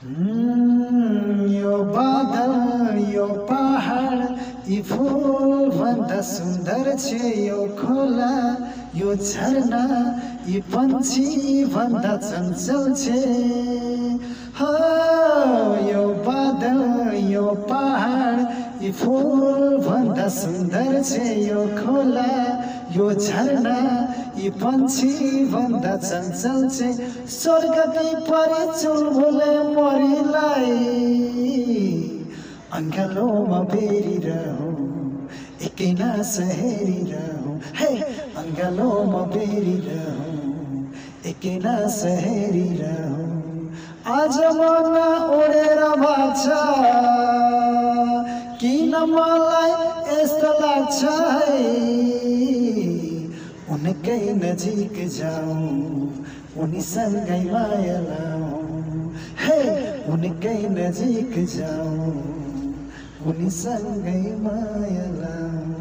यो बादल यो पहाड यी फूल भन्दा सुन्दर छे यो खोला यो झरना यी पंछी भन्दा चञ्चल छे हो यो बादल यो पहाड यी फूल भन्दा सुन्दर छे यो खोला यो झरना यी पंछी भन्दा चञ्चल छे स्वर्गकी परी चुलबुले मरिलाई अंगालोमा बेरिरहूं एकै सहेरिरहूं हे अंगालोमा बेरिरहूं एकै सहेरिरहूं आज मन उडेर भाग्छ किन मलाई यस्तो लाग्छ है उनकै नजिक जाऊं उनीसँगै माया लाऊं हे उनकै नजिक जाऊं उनीसँगै माया लाऊं।